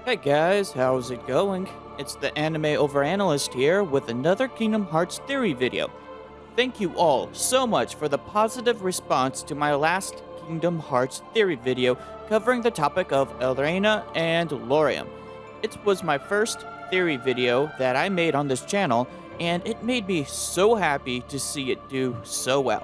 Hey guys, how's it going? It's the Overanalyst here with another Kingdom Hearts theory video. Thank you all so much for the positive response to my last Kingdom Hearts theory video covering the topic of Elrena and Lorium. It was my first theory video that I made on this channel, and it made me so happy to see it do so well.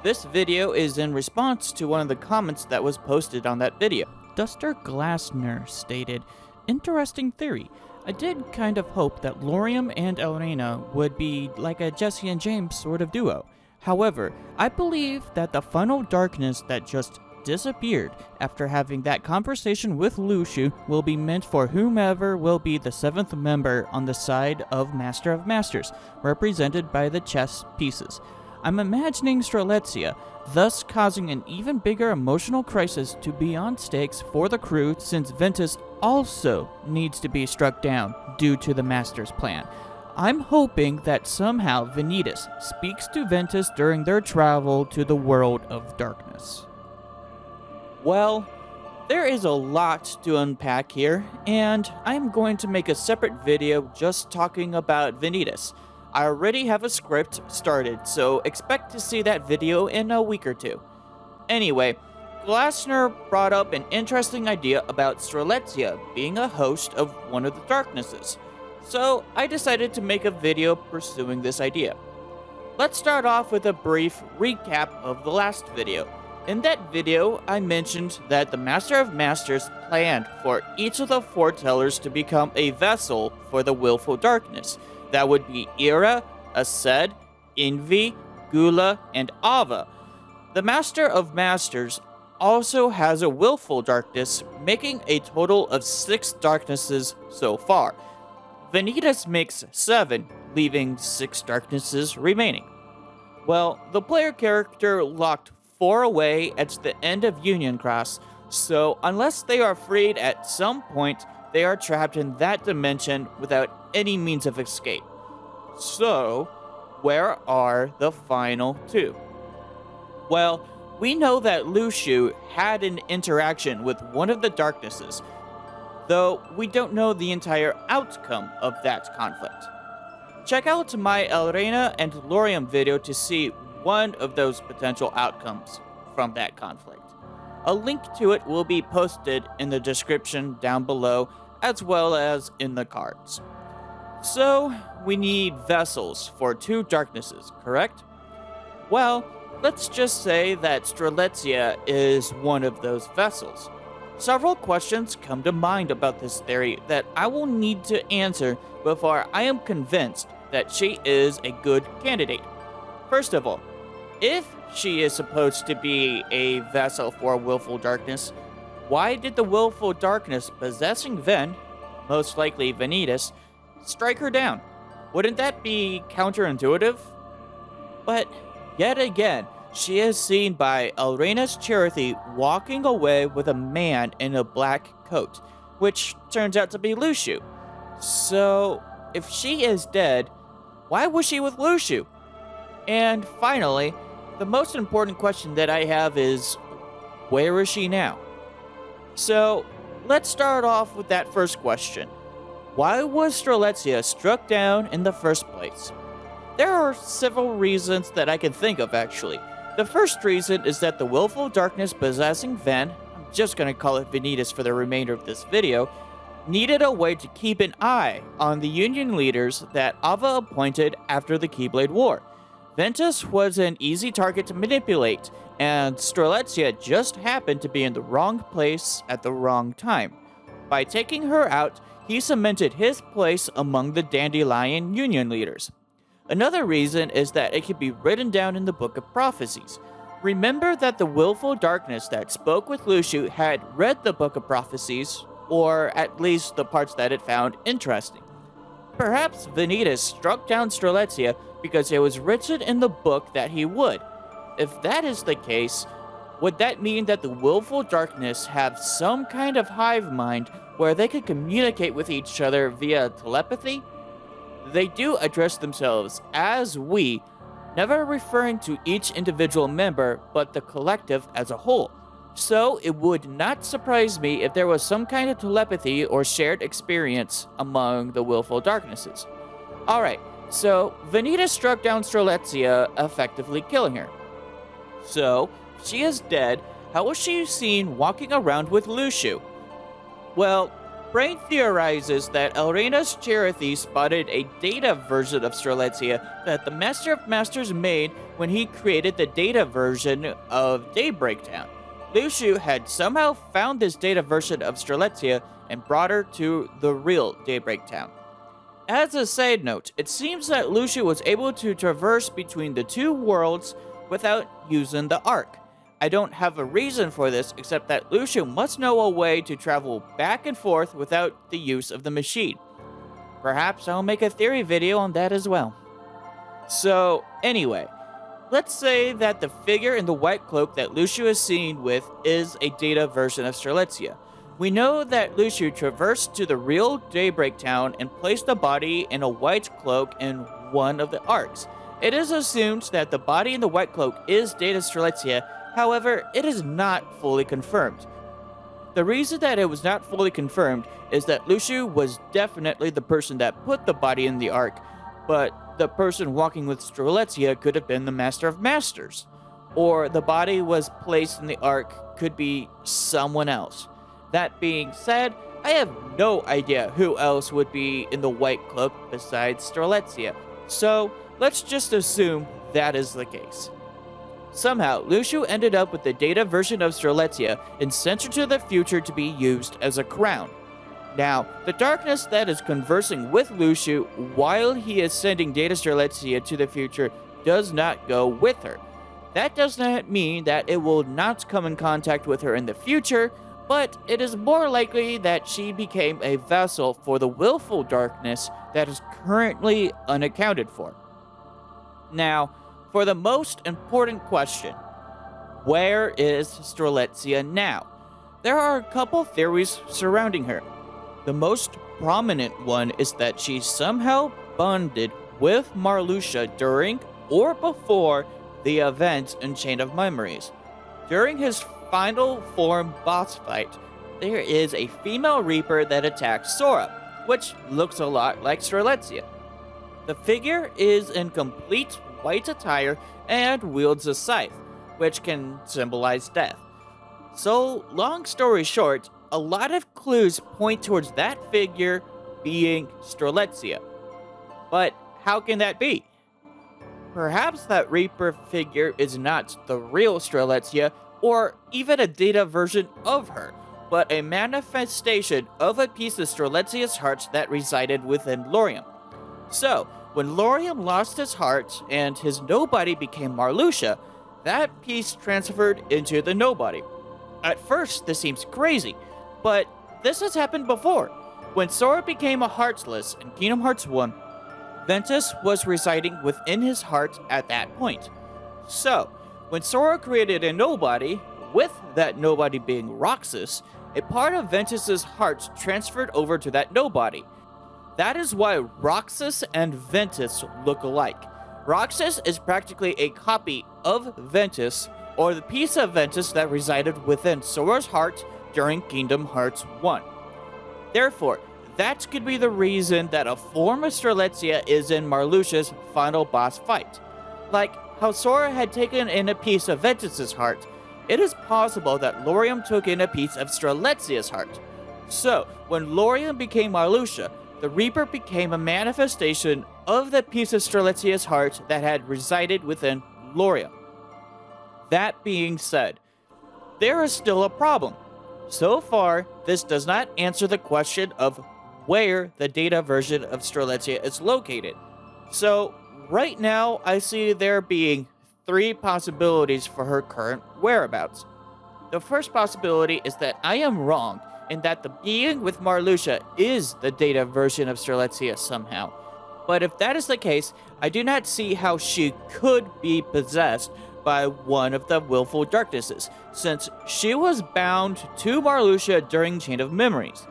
This video is in response to one of the comments that was posted on that video. Duster Glassner stated, "Interesting theory. I did kind of hope that Lorium and Elrena would be like a Jesse and James sort of duo. However, I believe that the final darkness that just disappeared after having that conversation with Luciu will be meant for whomever will be the seventh member on the side of Master of Masters, represented by the chess pieces. I'm imagining Strelitzia, thus causing an even bigger emotional crisis to beyond stakes for the crew since Ventus also needs to be struck down due to the Master's plan. I'm hoping that somehow Vanitas speaks to Ventus during their travel to the world of darkness." Well, there is a lot to unpack here, and I'm going to make a separate video just talking about Vanitas. I already have a script started, so expect to see that video in a week or two. Anyway, Glassner brought up an interesting idea about Strelitzia being a host of one of the darknesses, so I decided to make a video pursuing this idea. Let's start off with a brief recap of the last video. In that video, I mentioned that the Master of Masters planned for each of the foretellers to become a vessel for the willful darkness. That would be Ira, Aced, Envy, Gula, and Ava. The Master of Masters also has a willful darkness, making a total of 6 darknesses so far. Vanitas makes 7, leaving 6 darknesses remaining. Well, the player character locked 4 away at the end of Union Cross, so unless they are freed at some point, they are trapped in that dimension without any means of escape. So, where are the final 2? Well, we know that Luciu had an interaction with one of the darknesses, though we don't know the entire outcome of that conflict. Check out my Elrena and Lorium video to see one of those potential outcomes from that conflict. A link to it will be posted in the description down below, as well as in the cards. So, we need vessels for 2 darknesses, correct? Well, let's just say that Strelitzia is one of those vessels. Several questions come to mind about this theory that I will need to answer before I am convinced that she is a good candidate. First of all, if she is supposed to be a vessel for willful darkness, why did the willful darkness possessing Ven, most likely Vanitas, strike her down? Wouldn't that be counterintuitive? But yet again, she is seen by Elrena's Cherokee walking away with a man in a black coat, which turns out to be Luciu. So, if she is dead, why was she with Luciu? And finally, the most important question that I have is, where is she now? So, let's start off with that first question. Why was Strelitzia struck down in the first place? There are several reasons that I can think of, actually. The first reason is that the willful darkness possessing Ven, I'm just going to call it Vanitas for the remainder of this video, needed a way to keep an eye on the Union leaders that Ava appointed after the Keyblade War. Ventus was an easy target to manipulate, and Strelitzia just happened to be in the wrong place at the wrong time. By taking her out, he cemented his place among the Dandelion Union leaders. Another reason is that it can be written down in the Book of Prophecies. Remember that the willful darkness that spoke with Luciu had read the Book of Prophecies, or at least the parts that it found interesting. Perhaps Vanitas struck down Strelitzia because it was written in the book that he would. If that is the case, would that mean that the willful darkness have some kind of hive mind where they could communicate with each other via telepathy? They do address themselves as we, never referring to each individual member but the collective as a whole. So it would not surprise me if there was some kind of telepathy or shared experience among the willful darknesses. Alright, so Vanita struck down Strelitzia, effectively killing her. So, if she is dead, how was she seen walking around with Luciu? Well, Brain theorizes that Elrena's Cherethy spotted a data version of Strelitzia that the Master of Masters made when he created the data version of Daybreak Town. Luciu had somehow found this data version of Strelitzia and brought her to the real Daybreak Town. As a side note, it seems that Luciu was able to traverse between the two worlds without using the Ark. I don't have a reason for this except that Luciu must know a way to travel back and forth without the use of the machine. Perhaps I'll make a theory video on that as well. So, anyway, let's say that the figure in the white cloak that Luciu is seen with is a data version of Strelitzia. We know that Luciu traversed to the real Daybreak Town and placed the body in a white cloak in one of the arcs. It is assumed that the body in the white cloak is Data Strelitzia. However, it is not fully confirmed. The reason that it was not fully confirmed is that Luciu was definitely the person that put the body in the Ark, but the person walking with Strelitzia could have been the Master of Masters. Or the body was placed in the Ark could be someone else. That being said, I have no idea who else would be in the white cloak besides Strelitzia, so let's just assume that is the case. Somehow, Luciu ended up with the data version of Strelitzia and sent her to the future to be used as a crown. Now, the darkness that is conversing with Luciu while he is sending Data Strelitzia to the future does not go with her. That does not mean that it will not come in contact with her in the future, but it is more likely that she became a vessel for the willful darkness that is currently unaccounted for. Now, for the most important question, where is Strelitzia now? There are a couple theories surrounding her. The most prominent one is that she somehow bonded with Marluxia during or before the event in Chain of Memories. During his final form boss fight, there is a female Reaper that attacks Sora, which looks a lot like Strelitzia. The figure is in complete white attire and wields a scythe, which can symbolize death. So, long story short, a lot of clues point towards that figure being Strelitzia. But how can that be? Perhaps that Reaper figure is not the real Strelitzia, or even a data version of her, but a manifestation of a piece of Strelitzia's heart that resided within Lauriam. So, when Lauriam lost his heart and his nobody became Marluxia, that piece transferred into the nobody. At first, this seems crazy, but this has happened before. When Sora became a Heartless in Kingdom Hearts 1, Ventus was residing within his heart at that point. So, when Sora created a nobody, with that nobody being Roxas, a part of Ventus's heart transferred over to that nobody. That is why Roxas and Ventus look alike. Roxas is practically a copy of Ventus, or the piece of Ventus that resided within Sora's heart during Kingdom Hearts 1. Therefore, that could be the reason that a form of Strelitzia is in Marluxia's final boss fight. Like how Sora had taken in a piece of Ventus's heart, it is possible that Lauriam took in a piece of Strelitzia's heart. So, when Lauriam became Marluxia, the Reaper became a manifestation of the piece of Strelitzia's heart that had resided within Lauriam. That being said, there is still a problem. So far, this does not answer the question of where the data version of Strelitzia is located. So, right now, I see there being 3 possibilities for her current whereabouts. The first possibility is that I am wrong, and that the being with Marluxia is the data version of Strelitzia somehow. But if that is the case, I do not see how she could be possessed by one of the willful darknesses, since she was bound to Marluxia during Chain of Memories.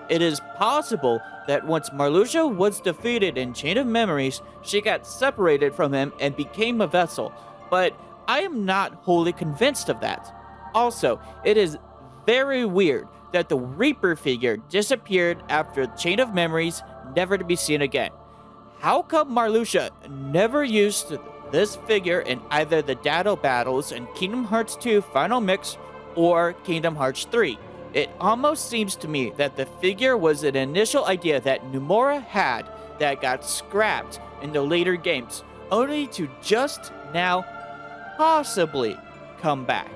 It is possible that once Marluxia was defeated in Chain of Memories, she got separated from him and became a vessel, but I am not wholly convinced of that. Also, it is very weird that the Reaper figure disappeared after Chain of Memories, never to be seen again. How come Marluxia never used this figure in either the Dado battles in Kingdom Hearts 2 Final Mix or Kingdom Hearts 3? It almost seems to me that the figure was an initial idea that Nomura had that got scrapped in the later games, only to just now possibly come back.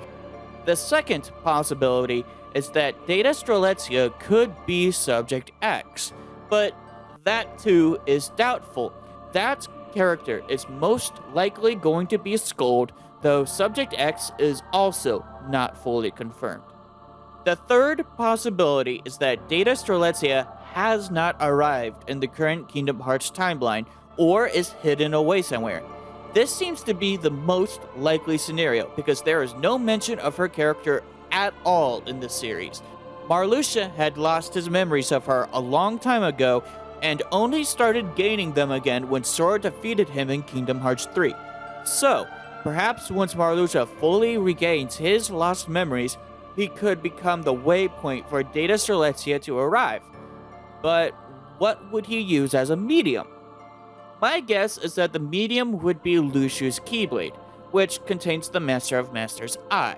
The second possibility is that Data Strelitzia could be Subject X, but that too is doubtful. That character is most likely going to be Scold, though Subject X is also not fully confirmed. The third possibility is that Data Strelitzia has not arrived in the current Kingdom Hearts timeline or is hidden away somewhere. This seems to be the most likely scenario because there is no mention of her character at all in the series. Marluxia had lost his memories of her a long time ago and only started gaining them again when Sora defeated him in Kingdom Hearts 3. So, perhaps once Marluxia fully regains his lost memories, he could become the waypoint for Data Strelitzia to arrive. But what would he use as a medium? My guess is that the medium would be Luxu's Keyblade, which contains the Master of Master's eye.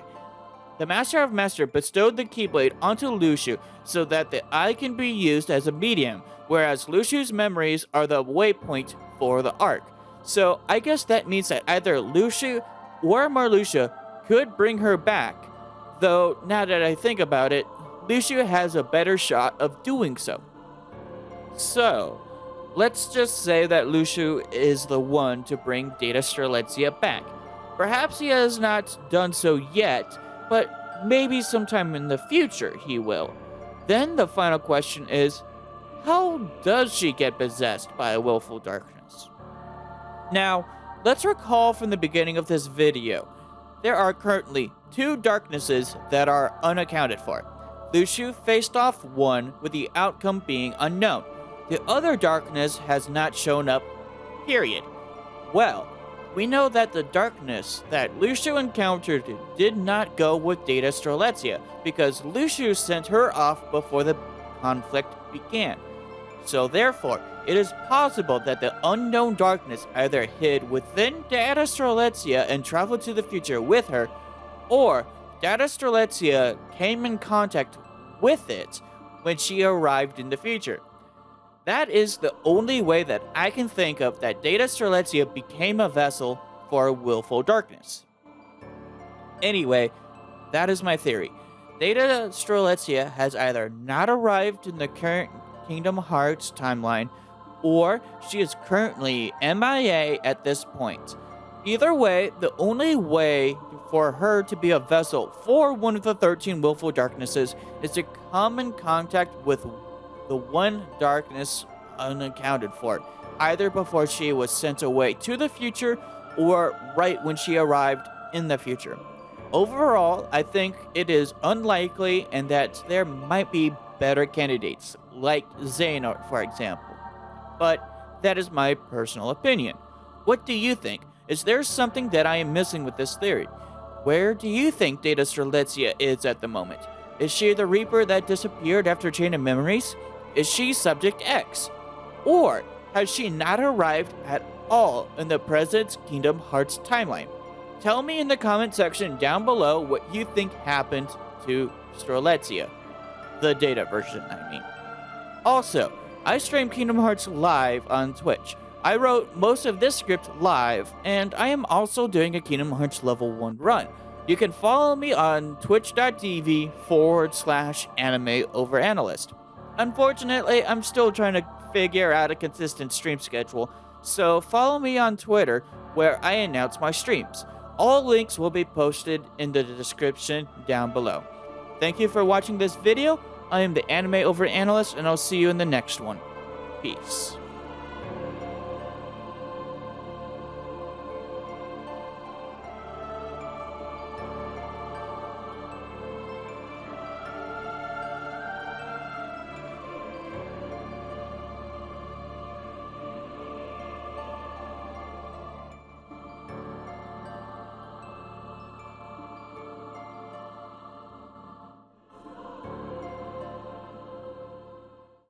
The Master of Master bestowed the Keyblade onto Luxu so that the eye can be used as a medium, whereas Luxu's memories are the waypoint for the arc. So I guess that means that either Luxu or Marluxia could bring her back, though now that I think about it, Luxu has a better shot of doing so. So, let's just say that Luxu is the one to bring Data Strelitzia back. Perhaps he has not done so yet, but maybe sometime in the future he will. Then the final question is, how does she get possessed by a willful darkness? Now, let's recall from the beginning of this video. There are currently 2 darknesses that are unaccounted for. Luxu faced off one with the outcome being unknown. The other darkness has not shown up, period. Well, we know that the darkness that Luxu encountered did not go with Data Strelitzia because Luxu sent her off before the conflict began. So therefore, it is possible that the unknown darkness either hid within Data Strelitzia and traveled to the future with her, or Data Strelitzia came in contact with it when she arrived in the future. That is the only way that I can think of that Data Strelitzia became a vessel for willful darkness. Anyway, that is my theory. Data Strelitzia has either not arrived in the current Kingdom Hearts timeline, or she is currently MIA at this point. Either way, the only way for her to be a vessel for one of the 13 willful darknesses is to come in contact with the one darkness unaccounted for, either before she was sent away to the future or right when she arrived in the future. Overall, I think it is unlikely and that there might be better candidates, like Xehanort, for example. But that is my personal opinion. What do you think? Is there something that I am missing with this theory? Where do you think Data Strelitzia is at the moment? Is she the Reaper that disappeared after Chain of Memories? Is she Subject X? Or has she not arrived at all in the present Kingdom Hearts timeline? Tell me in the comment section down below what you think happened to Strelitzia. The data version, I mean. Also, I stream Kingdom Hearts live on Twitch. I wrote most of this script live, and I am also doing a Kingdom Hearts level 1 run. You can follow me on twitch.tv/animeoveranalyst. Unfortunately, I'm still trying to figure out a consistent stream schedule, so follow me on Twitter, where I announce my streams. All links will be posted in the description down below. Thank you for watching this video. I am the Anime Overanalyst, and I'll see you in the next one. Peace.